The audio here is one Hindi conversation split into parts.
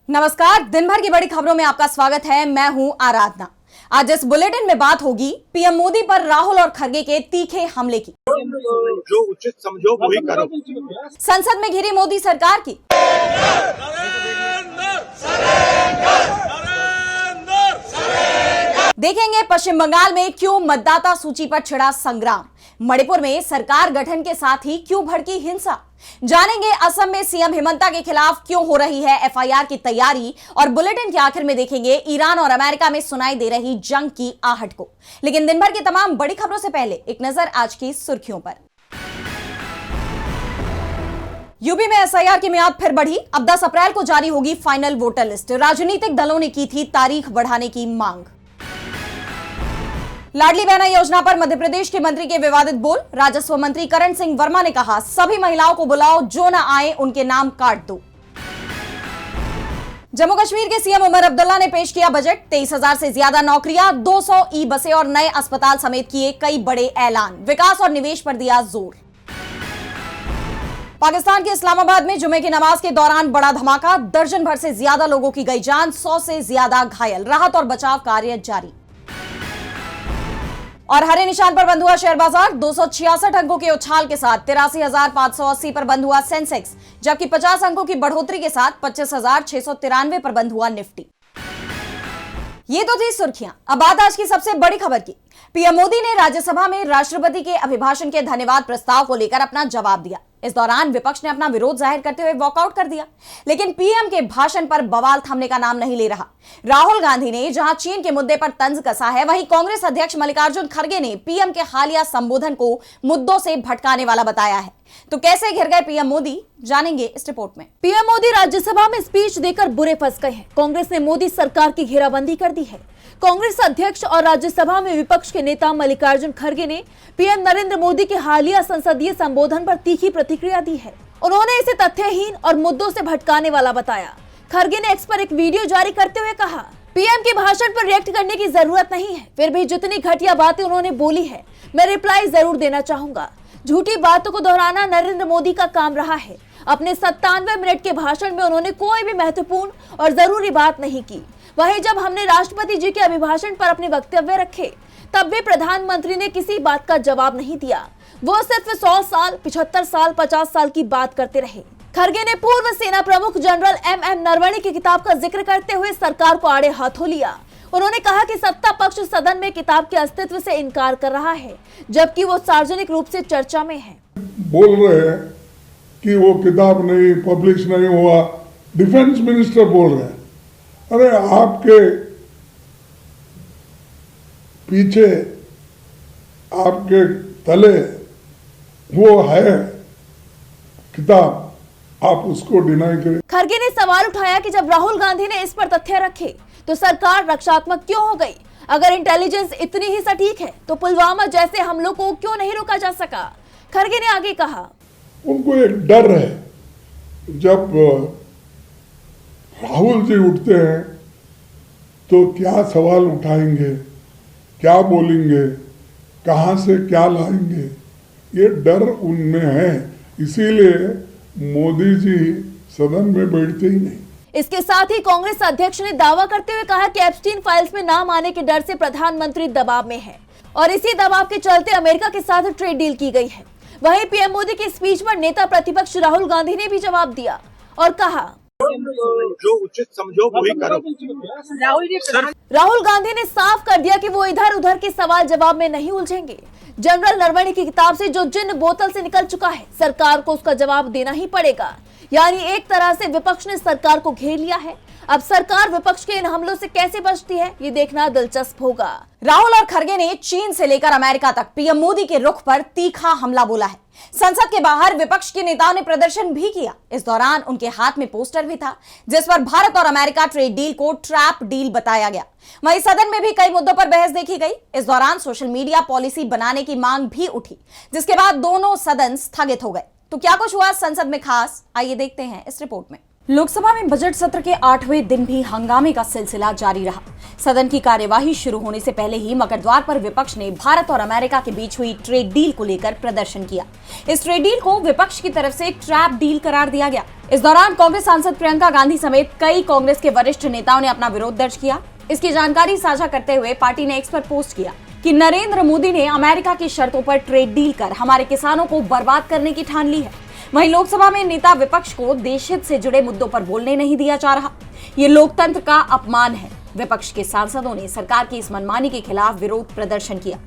नमस्कार, दिन भर की बड़ी खबरों में आपका स्वागत है। मैं हूं आराधना। आज इस बुलेटिन में बात होगी पीएम मोदी पर राहुल और खड़गे के तीखे हमले की। जो उचित समझो वही करो। संसद में घिरी मोदी सरकार की। देखेंगे पश्चिम बंगाल में क्यों मतदाता सूची पर छिड़ा संग्राम, मणिपुर में सरकार गठन के साथ ही क्यों भड़की हिंसा, जानेंगे असम में सीएम हिमंता के खिलाफ क्यों हो रही है एफआईआर की तैयारी, और बुलेटिन के आखिर में देखेंगे ईरान और अमेरिका में सुनाई दे रही जंग की आहट को। लेकिन दिन भर की तमाम बड़ी खबरों से पहले एक नजर आज की सुर्खियों पर। यूपी में एसआईआर की मियाद फिर बढ़ी। अब 10 अप्रैल को जारी होगी फाइनल वोटर लिस्ट। राजनीतिक दलों ने की थी तारीख बढ़ाने की मांग। लाडली बहना योजना पर मध्य प्रदेश के मंत्री के विवादित बोल। राजस्व मंत्री करण सिंह वर्मा ने कहा, सभी महिलाओं को बुलाओ, जो न आए उनके नाम काट दो। जम्मू कश्मीर के सीएम उमर अब्दुल्ला ने पेश किया बजट। 23,000 से ज्यादा नौकरियां, 200 ई बसें और नए अस्पताल समेत किए कई बड़े ऐलान। विकास और निवेश पर दिया जोर। पाकिस्तान के इस्लामाबाद में जुमे की नमाज के दौरान बड़ा धमाका। दर्जन भर से ज्यादा लोगों की गई जान, 100 से ज्यादा घायल। राहत और बचाव कार्य जारी। और हरे निशान पर बंद हुआ शेयर बाजार। 266 अंकों के उछाल के साथ 83,580 पर बंद हुआ सेंसेक्स, जबकि 50 अंकों की बढ़ोतरी के साथ 25,693 पर बंद हुआ निफ्टी। ये तो थी सुर्खियां। अब बात आज की सबसे बड़ी खबर की। पीएम मोदी ने राज्यसभा में राष्ट्रपति के अभिभाषण के धन्यवाद प्रस्ताव को लेकर अपना जवाब दिया। इस दौरान विपक्ष ने अपना विरोध जाहिर करते हुए वॉकआउट कर दिया। लेकिन पीएम के भाषण पर बवाल थमने का नाम नहीं ले रहा। राहुल गांधी ने जहां चीन के मुद्दे पर तंज कसा है, वहीं कांग्रेस अध्यक्ष मल्लिकार्जुन खड़गे ने पीएम के हालिया संबोधन को मुद्दों से भटकाने वाला बताया है। तो कैसे घिर गए पीएम मोदी, जानेंगे इस रिपोर्ट में। पीएम मोदी राज्यसभा में स्पीच देकर बुरे फंस गए हैं। कांग्रेस ने मोदी सरकार की घेराबंदी कर दी है। कांग्रेस अध्यक्ष और राज्यसभा में विपक्ष के नेता मल्लिकार्जुन खड़गे ने पीएम नरेंद्र मोदी के हालिया संसदीय संबोधन पर तीखी प्रतिक्रिया दी है। उन्होंने इसे तथ्यहीन और मुद्दों से भटकाने वाला बताया। खड़गे ने एक्स पर एक वीडियो जारी करते हुए कहा, पीएम के भाषण पर रिएक्ट करने की जरूरत नहीं है, फिर भी जितनी घटिया बातें उन्होंने बोली है, मैं रिप्लाई जरूर देना चाहूंगा। झूठी बातों को दोहराना नरेंद्र मोदी का काम रहा है। अपने 97 मिनट के भाषण में उन्होंने कोई भी महत्वपूर्ण और जरूरी बात नहीं की। वहीं जब हमने राष्ट्रपति जी के अभिभाषण पर अपने वक्तव्य रखे, तब भी प्रधानमंत्री ने किसी बात का जवाब नहीं दिया। वो सिर्फ 100 साल, 75 साल, 50 साल की बात करते रहे। खड़गे ने पूर्व सेना प्रमुख जनरल एम नरवणे की किताब का जिक्र करते हुए सरकार को आड़े हाथों लिया। उन्होंने कहा कि सत्ता पक्ष सदन में किताब के अस्तित्व से इनकार कर रहा है, जबकि वो सार्वजनिक रूप से चर्चा में है। बोल रहे हैं कि वो किताब नहीं, पब्लिश नहीं हुआ। डिफेंस मिनिस्टर बोल रहे हैं, अरे आपके पीछे, आपके तले वो है किताब, आप उसको डिनाई करें। खड़गे ने सवाल उठाया कि जब राहुल गांधी ने इस पर तथ्य रखे तो सरकार रक्षात्मक क्यों हो गई? अगर इंटेलिजेंस इतनी ही सटीक है तो पुलवामा जैसे हमलों को क्यों नहीं रोका जा सका? खड़गे ने आगे कहा, उनको एक डर है, जब राहुल जी उठते हैं तो क्या सवाल उठाएंगे, क्या बोलेंगे, कहां से क्या लाएंगे, ये डर उनमें है। इसीलिए मोदी जी सदन में बैठते ही नहीं। इसके साथ ही कांग्रेस अध्यक्ष ने दावा करते हुए कहा कि एप्स्टीन फाइल्स में नाम आने के डर से प्रधानमंत्री दबाव में है और इसी दबाव के चलते अमेरिका के साथ ट्रेड डील की गई है। वहीं पीएम मोदी की स्पीच पर नेता प्रतिपक्ष राहुल गांधी ने भी जवाब दिया और कहा, जो उचित समझो वही करो। राहुल गांधी ने साफ कर दिया कि वो इधर उधर के सवाल जवाब में नहीं उलझेंगे। जनरल नरवणे की किताब से जो जिन बोतल से निकल चुका है, सरकार को उसका जवाब देना ही पड़ेगा। यानी एक तरह से विपक्ष ने सरकार को घेर लिया है। अब सरकार विपक्ष के इन हमलों से कैसे बचती है, ये देखना दिलचस्प होगा। राहुल और खड़गे ने चीन से लेकर अमेरिका तक पीएम मोदी के रुख पर तीखा हमला बोला है। संसद के बाहर विपक्ष के नेताओं ने प्रदर्शन भी किया। इस दौरान उनके हाथ में पोस्टर भी था जिस पर भारत और अमेरिका ट्रेड डील को ट्रैप डील बताया गया। वहीं सदन में भी कई मुद्दों पर बहस देखी गई। इस दौरान सोशल मीडिया पॉलिसी बनाने की मांग भी उठी, जिसके बाद दोनों सदन स्थगित हो गए। तो क्या कुछ हुआ संसद में खास, आइए देखते हैं इस रिपोर्ट में। लोकसभा में बजट सत्र के 8वें दिन भी हंगामे का सिलसिला जारी रहा। सदन की कार्यवाही शुरू होने से पहले ही मकर द्वार पर विपक्ष ने भारत और अमेरिका के बीच हुई ट्रेड डील को लेकर प्रदर्शन किया। इस ट्रेड डील को विपक्ष की तरफ से ट्रैप डील करार दिया गया। इस दौरान कांग्रेस सांसद प्रियंका गांधी समेत कई कांग्रेस के वरिष्ठ नेताओं ने अपना विरोध दर्ज किया। इसकी जानकारी साझा करते हुए पार्टी ने एक्स पर पोस्ट किया कि नरेंद्र मोदी ने अमेरिका की शर्तों पर ट्रेड डील कर हमारे किसानों को बर्बाद करने की ठान ली है। वहीं लोकसभा में नेता विपक्ष को देशहित से जुड़े मुद्दों पर बोलने नहीं दिया जा रहा। ये लोकतंत्र का अपमान है। विपक्ष के सांसदों ने सरकार की इस मनमानी के खिलाफ विरोध प्रदर्शन किया।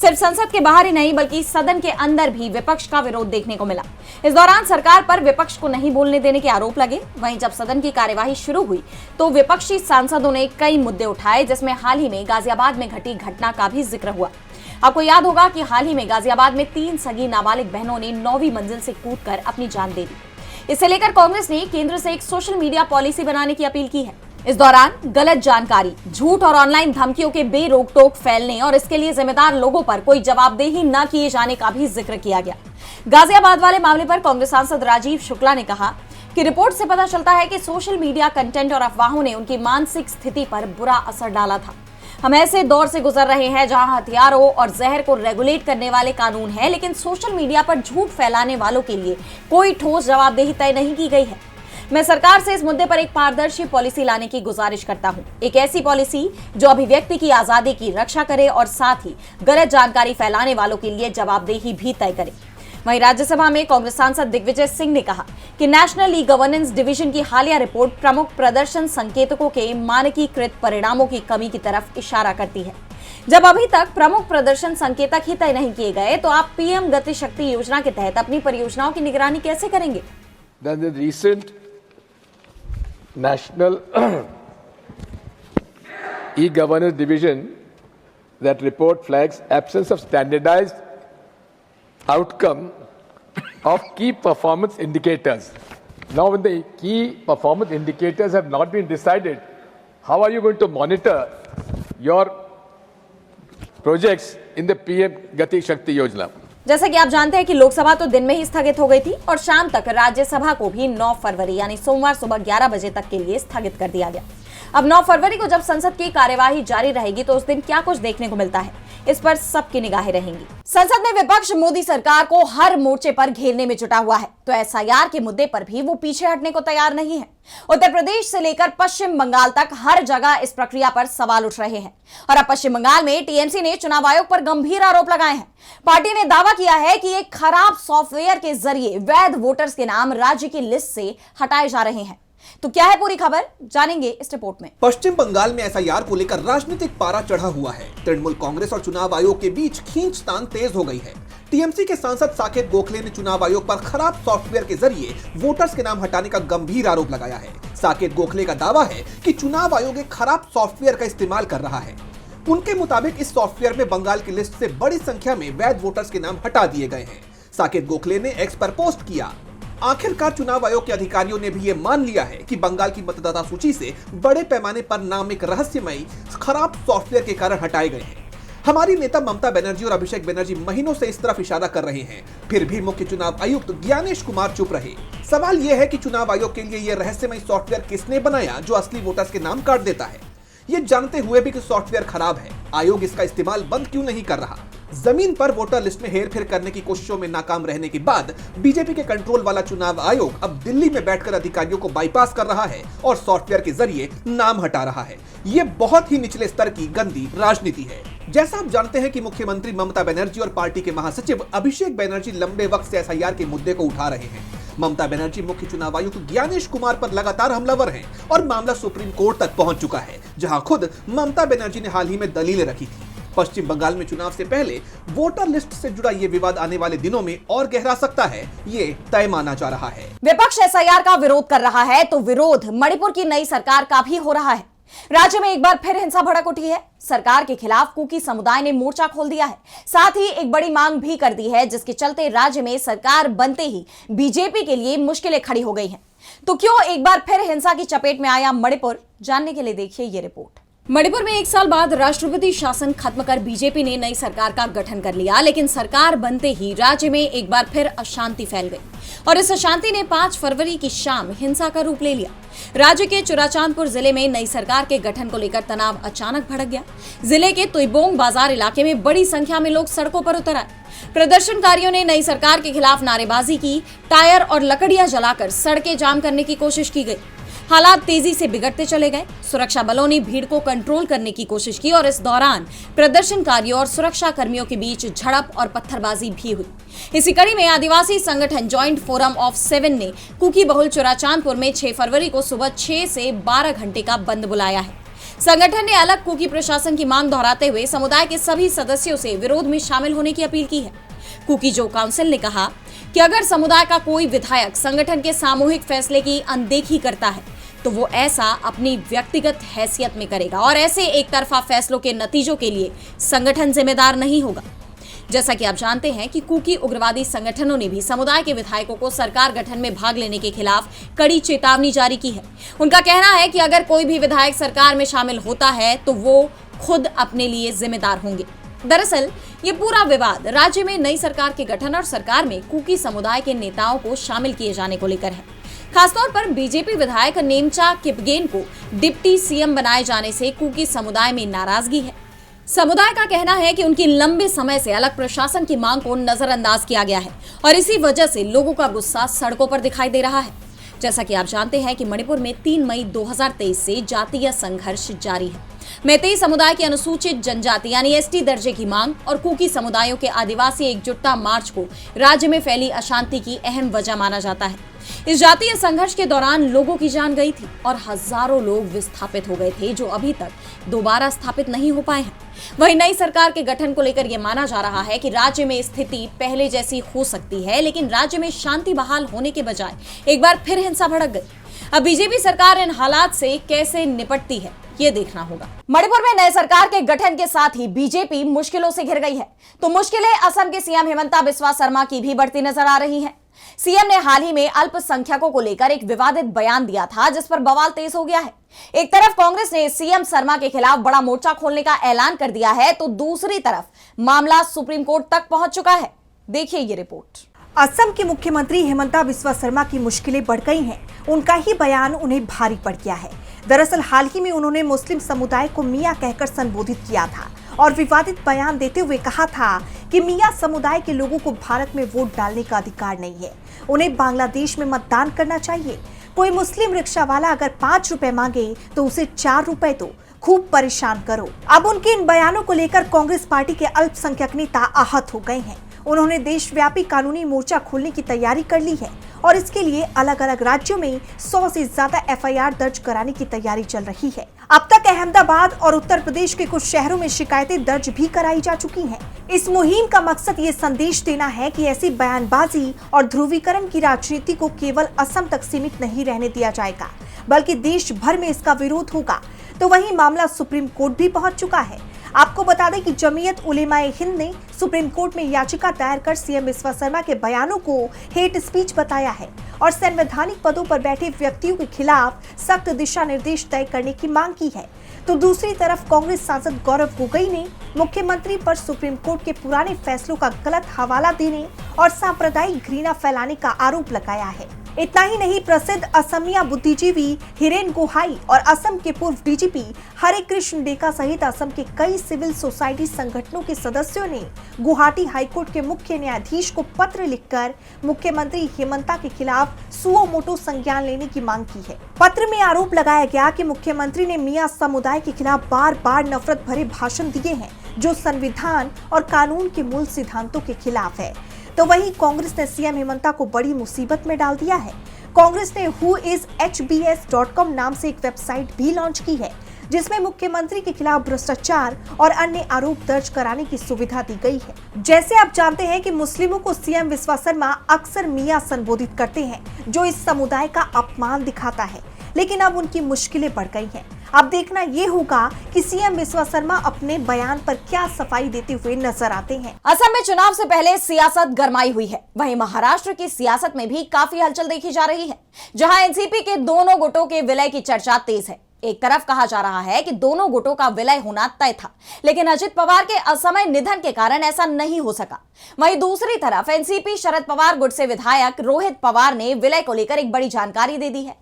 सिर्फ संसद के बाहर ही नहीं बल्कि सदन के अंदर भी विपक्ष का विरोध देखने को मिला। इस दौरान सरकार पर विपक्ष को नहीं बोलने देने के आरोप लगे। वहीं जब सदन की कार्यवाही शुरू हुई तो विपक्षी सांसदों ने कई मुद्दे उठाए, जिसमें हाल ही में गाजियाबाद में घटी घटना का भी जिक्र हुआ। आपको याद होगा कि हाल ही में गाजियाबाद में 3 सगी नाबालिग बहनों ने 9वीं मंजिल से कूदकर अपनी जान दे दी। इसे लेकर कांग्रेस ने केंद्र से एक सोशल मीडिया पॉलिसी बनाने की अपील की है। इस दौरान गलत जानकारी, झूठ और ऑनलाइन धमकियों के बेरोक टोक फैलने और इसके लिए जिम्मेदार लोगों पर कोई जवाबदेही न किए जाने का भी जिक्र किया गया। गाजियाबाद वाले मामले पर कांग्रेस सांसद राजीव शुक्ला ने कहा कि रिपोर्ट से पता चलता है कि सोशल मीडिया कंटेंट और अफवाहों ने उनकी मानसिक स्थिति पर बुरा असर डाला था। हम ऐसे दौर से गुजर रहे हैं जहां हथियारों और जहर को रेगुलेट करने वाले कानून हैं, लेकिन सोशल मीडिया पर झूठ फैलाने वालों के लिए कोई ठोस जवाबदेही तय नहीं की गई है। मैं सरकार से इस मुद्दे पर एक पारदर्शी पॉलिसी लाने की गुजारिश करता हूं। एक ऐसी पॉलिसी जो अभिव्यक्ति की आजादी की रक्षा करे और साथ ही गलत जानकारी फैलाने वालों के लिए जवाबदेही भी तय करे। वहीं राज्यसभा में कांग्रेस सांसद दिग्विजय सिंह ने कहा कि नेशनल ई गवर्नेंस डिवीजन की हालिया रिपोर्ट प्रमुख प्रदर्शन संकेतकों के मानकीकृत परिणामों की कमी की तरफ इशारा करती है। जब अभी तक प्रमुख प्रदर्शन संकेतक ही तय नहीं किए गए तो आप पीएम गति शक्ति योजना के तहत अपनी परियोजनाओं की निगरानी कैसे करेंगे? National e-governance division that report flags absence of standardized outcome of key performance indicators. Now when the key performance indicators have not been decided, how are you going to monitor your projects in the PM Gati Shakti Yojana? जैसा कि आप जानते हैं कि लोकसभा तो दिन में ही स्थगित हो गई थी और शाम तक राज्यसभा को भी 9 फरवरी यानी सोमवार सुबह 11 बजे तक के लिए स्थगित कर दिया गया। अब 9 फरवरी को जब संसद की कार्यवाही जारी रहेगी तो उस दिन क्या कुछ देखने को मिलता है, इस पर सबकी निगाहें रहेंगी। संसद में विपक्ष मोदी सरकार को हर मोर्चे पर घेरने में जुटा हुआ है, तो एसआईआर के मुद्दे पर भी वो पीछे हटने को तैयार नहीं है। उत्तर प्रदेश से लेकर पश्चिम बंगाल तक हर जगह इस प्रक्रिया पर सवाल उठ रहे हैं और अब पश्चिम बंगाल में टीएमसी ने चुनाव आयोग पर गंभीर आरोप लगाए हैं। पार्टी ने दावा किया है कि एक खराब सॉफ्टवेयर के जरिए वैध वोटर्स के नाम राज्य की लिस्ट से हटाए जा रहे हैं। तो क्या है पूरी खबर, जानेंगे इस रिपोर्ट में। पश्चिम बंगाल में एसआईआर को लेकर राजनीतिक पारा चढ़ा हुआ है। तृणमूल कांग्रेस और चुनाव आयोग के बीच खींचतान तेज हो गई है। टीएमसी के सांसद साकेत गोखले ने चुनाव आयोग पर खराब सॉफ्टवेयर के जरिए वोटर्स के नाम हटाने का गंभीर आरोप लगाया है। साकेत गोखले का दावा है कि चुनाव आयोग एक खराब सॉफ्टवेयर का इस्तेमाल कर रहा है। उनके मुताबिक इस सॉफ्टवेयर में बंगाल की लिस्ट से बड़ी संख्या में वैध वोटर्स के नाम हटा दिए गए हैं। साकेत गोखले ने एक्स पर पोस्ट किया, आखिरकार चुनाव आयोग के अधिकारियों ने भी ये मान लिया है कि बंगाल की मतदाता सूची से बड़े पैमाने पर नाम एक रहस्यमयी खराब सॉफ्टवेयर के कारण हटाए गए हैं। हमारी नेता ममता बनर्जी और अभिषेक बनर्जी महीनों से इस तरफ इशारा कर रहे हैं, फिर भी मुख्य चुनाव आयुक्त ज्ञानेश कुमार चुप रहे। सवाल यह है कि चुनाव आयोग के लिए यह रहस्यमयी सॉफ्टवेयर किसने बनाया जो असली वोटर्स के नाम काट देता है? ये जानते हुए भी कि सॉफ्टवेयर खराब है, आयोग इसका इस्तेमाल बंद क्यों नहीं कर रहा? जमीन पर वोटर लिस्ट में हेरफेर करने की कोशिशों में नाकाम रहने के बाद बीजेपी के कंट्रोल वाला चुनाव आयोग अब दिल्ली में बैठकर अधिकारियों को बाईपास कर रहा है और सॉफ्टवेयर के जरिए नाम हटा रहा है। ये बहुत ही निचले स्तर की गंदी राजनीति है। जैसा आप जानते हैं कि मुख्यमंत्री ममता बनर्जी और पार्टी के महासचिव अभिषेक बनर्जी लंबे वक्त से एसआईआर के मुद्दे को उठा रहे हैं। ममता बनर्जी मुख्य चुनाव आयुक्त ज्ञानेश कुमार पर लगातार हमलावर हैं और मामला सुप्रीम कोर्ट तक पहुंच चुका है, जहां खुद ममता बनर्जी ने हाल ही में दलीलें रखी थी। पश्चिम बंगाल में चुनाव से पहले वोटर लिस्ट से जुड़ा ये विवाद आने वाले दिनों में और गहरा सकता है, ये तय माना जा रहा है। विपक्ष एसआईआर का विरोध कर रहा है तो विरोध मणिपुर की नई सरकार का भी हो रहा है। राज्य में एक बार फिर हिंसा भड़क उठी है। सरकार के खिलाफ कुकी समुदाय ने मोर्चा खोल दिया है, साथ ही एक बड़ी मांग भी कर दी है, जिसके चलते राज्य में सरकार बनते ही बीजेपी के लिए मुश्किलें खड़ी हो गई हैं। तो क्यों एक बार फिर हिंसा की चपेट में आया मणिपुर, जानने के लिए देखिए ये रिपोर्ट। मणिपुर में एक साल बाद राष्ट्रपति शासन खत्म कर बीजेपी ने नई सरकार का गठन कर लिया, लेकिन सरकार बनते ही राज्य में एक बार फिर अशांति फैल गई और इस अशांति ने 5 फरवरी की शाम हिंसा का रूप ले लिया। राज्य के चुराचांदपुर जिले में नई सरकार के गठन को लेकर तनाव अचानक भड़क गया। जिले के तुइबोंग बाजार इलाके में बड़ी संख्या में लोग सड़कों पर उतर आए। प्रदर्शनकारियों ने नई सरकार के खिलाफ नारेबाजी की, टायर और लकड़ियां जलाकर सड़कें जाम करने की कोशिश की गई। हालात तेजी से बिगड़ते चले गए। सुरक्षा बलों ने भीड़ को कंट्रोल करने की कोशिश की और इस दौरान प्रदर्शनकारियों और सुरक्षा कर्मियों के बीच झड़प और पत्थरबाजी भी हुई। इसी कड़ी में आदिवासी संगठन जॉइंट फोरम ऑफ 7 ने कुकी बहुल चुराचांदपुर में 6 फरवरी को सुबह 6 से 12 घंटे का बंद बुलाया है। संगठन ने अलग कुकी प्रशासन की मांग दोहराते हुए समुदाय के सभी सदस्यों से विरोध में शामिल होने की अपील की है। कुकी जो काउंसिल ने कहा कि अगर समुदाय का कोई विधायक संगठन के सामूहिक फैसले की अनदेखी करता है तो वो ऐसा अपनी व्यक्तिगत हैसियत में करेगा और ऐसे एक तरफा फैसलों के नतीजों के लिए संगठन जिम्मेदार नहीं होगा। जैसा कि आप जानते हैं कि कुकी उग्रवादी संगठनों ने भी समुदाय के विधायकों को सरकार गठन में भाग लेने के खिलाफ कड़ी चेतावनी जारी की है। उनका कहना है कि अगर कोई भी विधायक सरकार में शामिल होता है तो वो खुद अपने लिए जिम्मेदार होंगे। दरअसल ये पूरा विवाद राज्य में नई सरकार के गठन और सरकार में कुकी समुदाय के नेताओं को शामिल किए जाने को लेकर है। खासतौर पर बीजेपी विधायक नेमचा किपगेन को डिप्टी सीएम बनाए जाने से कुकी समुदाय में नाराजगी है। समुदाय का कहना है कि उनकी लंबे समय से अलग प्रशासन की मांग को नजरअंदाज किया गया है और इसी वजह से लोगों का गुस्सा सड़कों पर दिखाई दे रहा है। जैसा कि आप जानते हैं कि मणिपुर में 3 मई 2023 से जातीय संघर्ष जारी है। मैतेई समुदाय की अनुसूचित जनजाति यानी एसटी दर्जे की मांग और कुकी समुदायों के आदिवासी एकजुटता मार्च को राज्य में फैली अशांति की अहम वजह माना जाता है। इस जातीय संघर्ष के दौरान लोगों की जान गई थी और हजारों लोग विस्थापित हो गए थे जो अभी तक दोबारा स्थापित नहीं हो पाए हैं। वहीं नई सरकार के गठन को लेकर यह माना जा रहा है कि राज्य में स्थिति पहले जैसी हो सकती है, लेकिन राज्य में शांति बहाल होने के बजाय एक बार फिर हिंसा भड़क गई। अब बीजेपी सरकार इन हालात से कैसे निपटती है ये देखना होगा। मणिपुर में नए सरकार के गठन के साथ ही बीजेपी मुश्किलों से घिर गई है, तो मुश्किलें असम के सीएम हिमंता बिस्वा शर्मा की भी बढ़ती नजर आ रही हैं। सीएम ने हाल ही में अल्पसंख्यकों को लेकर एक विवादित बयान दिया था जिस पर बवाल तेज हो गया है। एक तरफ कांग्रेस ने सीएम शर्मा के खिलाफ बड़ा मोर्चा खोलने का ऐलान कर दिया है, तो दूसरी तरफ मामला सुप्रीम कोर्ट तक पहुंच चुका है। देखिए ये रिपोर्ट। असम के मुख्यमंत्री हिमंता बिस्वा शर्मा की मुश्किलें बढ़ गई हैं। उनका ही बयान उन्हें भारी पड़ गया है। दरअसल हाल ही में उन्होंने मुस्लिम समुदाय को मियां कहकर संबोधित किया था और विवादित बयान देते हुए कहा था कि मियां समुदाय के लोगों को भारत में वोट डालने का अधिकार नहीं है, उन्हें बांग्लादेश में मतदान करना चाहिए। कोई मुस्लिम रिक्शा वाला अगर 5 रुपए मांगे तो उसे 4 रुपए दो, खूब परेशान करो। अब उनके इन बयानों को लेकर कांग्रेस पार्टी के अल्पसंख्यक नेता आहत हो गए हैं। उन्होंने देशव्यापी कानूनी मोर्चा खोलने की तैयारी कर ली है और इसके लिए अलग अलग राज्यों में 100 से ज्यादा एफआईआर दर्ज कराने की तैयारी चल रही है। अब तक अहमदाबाद और उत्तर प्रदेश के कुछ शहरों में शिकायतें दर्ज भी कराई जा चुकी हैं। इस मुहिम का मकसद ये संदेश देना है कि ऐसी बयानबाजी और ध्रुवीकरण की राजनीति को केवल असम तक सीमित नहीं रहने दिया जाएगा, बल्कि देश भर में इसका विरोध होगा। तो वहीं मामला सुप्रीम कोर्ट भी पहुंच चुका है। आपको बता दें कि जमीयत उलेमाए हिंद ने सुप्रीम कोर्ट में याचिका दायर कर सीएम बिस्वा शर्मा के बयानों को हेट स्पीच बताया है और संवैधानिक पदों पर बैठे व्यक्तियों के खिलाफ सख्त दिशा निर्देश तय करने की मांग की है। तो दूसरी तरफ कांग्रेस सांसद गौरव गोगोई ने मुख्यमंत्री पर सुप्रीम कोर्ट के पुराने फैसलों का गलत हवाला देने और सांप्रदायिक घृणा फैलाने का आरोप लगाया है। इतना ही नहीं, प्रसिद्ध असमिया बुद्धिजीवी हिरेन गोहाई और असम के पूर्व डीजीपी हरे कृष्ण डेका सहित असम के कई सिविल सोसाइटी संगठनों के सदस्यों ने गुवाहाटी हाईकोर्ट के मुख्य न्यायाधीश को पत्र लिखकर मुख्यमंत्री हिमंता के खिलाफ सुओ मोटो संज्ञान लेने की मांग की है। पत्र में आरोप लगाया गया कि मुख्यमंत्री ने मियां समुदाय के खिलाफ बार बार नफरत भरे भाषण दिए हैं जो संविधान और कानून के मूल सिद्धांतों के खिलाफ है। तो वहीं कांग्रेस ने सीएम हिमंता को बड़ी मुसीबत में डाल दिया है। कांग्रेस ने whoishbs.com नाम से एक वेबसाइट भी लॉन्च की है जिसमें मुख्यमंत्री के खिलाफ भ्रष्टाचार और अन्य आरोप दर्ज कराने की सुविधा दी गई है। जैसे आप जानते हैं कि मुस्लिमों को सीएम बिस्वा शर्मा अक्सर मियां संबोधित करते हैं जो इस समुदाय का अपमान दिखाता है, लेकिन अब उनकी मुश्किलें बढ़ गई हैं। अब देखना ये होगा कि सीएम बिस्वा शर्मा अपने बयान पर क्या सफाई देते हुए नजर आते हैं। असम में चुनाव से पहले सियासत गरमाई हुई है, वहीं महाराष्ट्र की सियासत में भी काफी हलचल देखी जा रही है, जहां एनसीपी के दोनों गुटों के विलय की चर्चा तेज है। एक तरफ कहा जा रहा है कि दोनों गुटों का विलय होना तय था, लेकिन अजित पवार के असमय निधन के कारण ऐसा नहीं हो सका। वहीं दूसरी तरफ एनसीपी शरद पवार गुट से विधायक रोहित पवार ने विलय को लेकर एक बड़ी जानकारी दे दी है।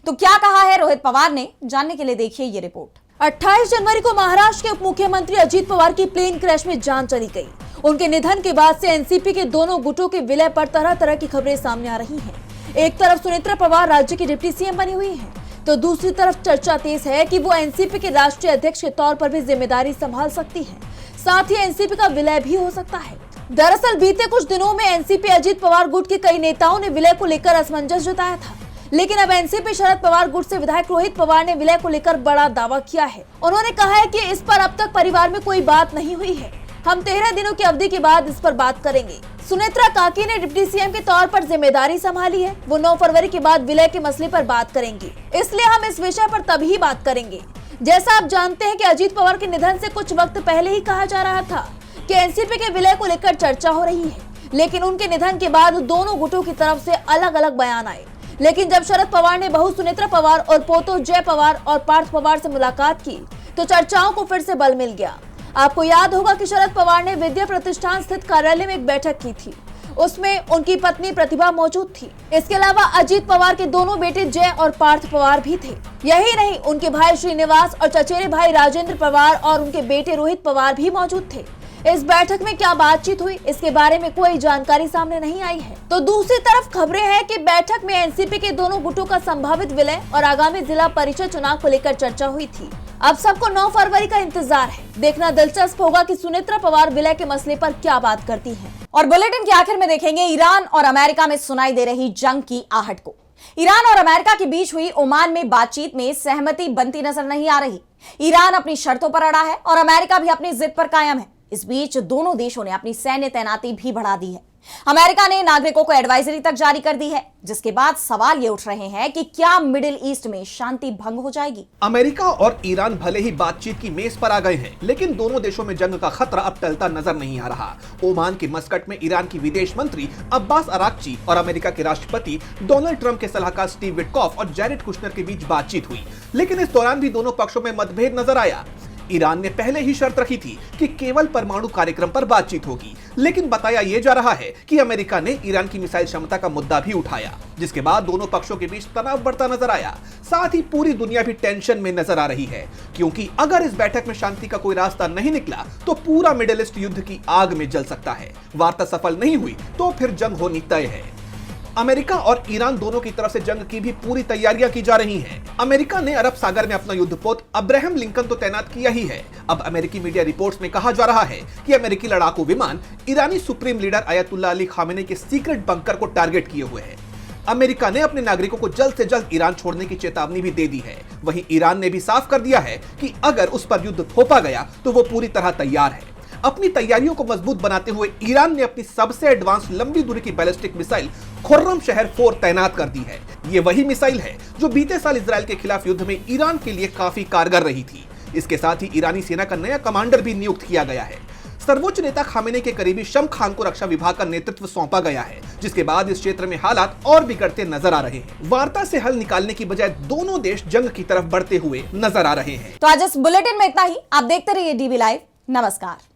तो क्या कहा है रोहित पवार ने, जानने के लिए देखिए ये रिपोर्ट। 28 जनवरी को महाराष्ट्र के उप मुख्यमंत्री अजित पवार की प्लेन क्रैश में जान चली गई। उनके निधन के बाद से एनसीपी के दोनों गुटों के विलय पर तरह तरह की खबरें सामने आ रही हैं। एक तरफ सुनेत्रा पवार राज्य की डिप्टी सीएम बनी हुई हैं, तो दूसरी तरफ चर्चा तेज है कि वो एनसीपी के राष्ट्रीय अध्यक्ष के तौर पर भी जिम्मेदारी संभाल सकती हैं। साथ ही एनसीपी का विलय भी हो सकता है। दरअसल बीते कुछ दिनों में एनसीपी अजित पवार गुट के कई नेताओं ने विलय को लेकर असमंजस जताया था, लेकिन अब एनसीपी शरद पवार गुट से विधायक रोहित पवार ने विलय को लेकर बड़ा दावा किया है। उन्होंने कहा है कि इस पर अब तक परिवार में कोई बात नहीं हुई है, हम 13 दिनों की अवधि के बाद इस पर बात करेंगे। सुनेत्रा काकी ने डिप्टी सीएम के तौर पर जिम्मेदारी संभाली है, वो 9 फरवरी के बाद विलय के मसले पर बात करेंगे, इसलिए हम इस विषय पर तभी बात करेंगे। जैसा आप जानते हैं कि अजित पवार के निधन से कुछ वक्त पहले ही कहा जा रहा था कि एनसीपी के विलय को लेकर चर्चा हो रही है, लेकिन उनके निधन के बाद दोनों गुटों की तरफ से अलग अलग बयान आए। लेकिन जब शरद पवार ने बहू सुनेत्रा पवार और पोतो जय पवार और पार्थ पवार से मुलाकात की तो चर्चाओं को फिर से बल मिल गया। आपको याद होगा कि शरद पवार ने विद्या प्रतिष्ठान स्थित कार्यालय में एक बैठक की थी, उसमें उनकी पत्नी प्रतिभा मौजूद थी। इसके अलावा अजित पवार के दोनों बेटे जय और पार्थ पवार भी थे। यही नहीं, उनके भाई श्रीनिवास और चचेरे भाई राजेंद्र पवार और उनके बेटे रोहित पवार भी मौजूद थे। इस बैठक में क्या बातचीत हुई, इसके बारे में कोई जानकारी सामने नहीं आई है। तो दूसरी तरफ खबरें हैं कि बैठक में एनसीपी के दोनों गुटों का संभावित विलय और आगामी जिला परिषद चुनाव को लेकर चर्चा हुई थी। अब सबको 9 फरवरी का इंतजार है। देखना दिलचस्प होगा कि सुनेत्रा पवार विलय के मसले पर क्या बात करती हैं। और बुलेटिन के आखिर में देखेंगे ईरान और अमेरिका में सुनाई दे रही जंग की आहट को। ईरान और अमेरिका के बीच हुई ओमान में बातचीत में सहमति बनती नजर नहीं आ रही। ईरान अपनी शर्तों पर अड़ा है और अमेरिका भी अपनी जिद पर कायम है। इस बीच दोनों देशों ने अपनी सैन्य तैनाती भी बढ़ा दी है। अमेरिका ने नागरिकों को एडवाइजरी तक जारी कर दी है, जिसके बाद सवाल ये उठ रहे हैं कि क्या मिडिल ईस्ट में शांति भंग हो जाएगी। अमेरिका और ईरान भले ही बातचीत की मेज पर आ गए हैं, लेकिन दोनों देशों में जंग का खतरा अब टलता नजर नहीं आ रहा। ओमान के मस्कट में ईरान की विदेश मंत्री अब्बास अराक्ची और अमेरिका के राष्ट्रपति डोनाल्ड ट्रंप के सलाहकार स्टीव विटकॉफ और जैरेड कुशनर के बीच बातचीत हुई, लेकिन इस दौरान भी दोनों पक्षों में मतभेद नजर आया। ईरान ने पहले ही शर्त रखी थी कि केवल परमाणु कार्यक्रम पर बातचीत होगी, लेकिन बताया यह जा रहा है कि अमेरिका ने ईरान की मिसाइल क्षमता का मुद्दा भी उठाया, जिसके बाद दोनों पक्षों के बीच तनाव बढ़ता नजर आया। साथ ही पूरी दुनिया भी टेंशन में नजर आ रही है, क्योंकि अगर इस बैठक में शांति का कोई रास्ता नहीं निकला तो पूरा मिडिल ईस्ट युद्ध की आग में जल सकता है। वार्ता सफल नहीं हुई तो फिर जंग होनी तय है। अमेरिका और ईरान दोनों की तरफ से जंग की भी पूरी तैयारियां की जा रही हैं। अमेरिका ने अरब सागर में अपना युद्धपोत अब्राहम लिंकन तो तैनात किया ही है। अब अमेरिकी मीडिया रिपोर्ट्स में कहा जा रहा है कि अमेरिकी लड़ाकू विमान ईरानी supreme leader Ayatollah Ali Khamenei के सीक्रेट बंकर को टारगेट किए हुए हैं। अमेरिका ने अपने नागरिकों को जल्द से जल्द ईरान छोड़ने की चेतावनी भी दे दी है। वहीं ईरान ने भी साफ कर दिया है कि अगर उस पर युद्ध थोपा गया तो वो पूरी तरह तैयार है। अपनी तैयारियों को मजबूत बनाते हुए ईरान ने अपनी सबसे एडवांस लंबी दूरी की बैलिस्टिक मिसाइल खुर्रमशहर 4 तैनात कर दी है। ये वही मिसाइल है जो बीते साल इजरायल के खिलाफ युद्ध में ईरान के लिए काफी कारगर रही थी। इसके साथ ही ईरानी सेना का नया कमांडर भी नियुक्त किया गया है। सर्वोच्च नेता खामेनी के करीबी शम खान को रक्षा विभाग का नेतृत्व सौंपा गया है, जिसके बाद इस क्षेत्र में हालात और बिगड़ते नजर आ रहे हैं। वार्ता से हल निकालने की बजाय दोनों देश जंग की तरफ बढ़ते हुए नजर आ रहे हैं। तो आज इस बुलेटिन में इतना ही। आप देखते रहिए डीबी लाइव। नमस्कार।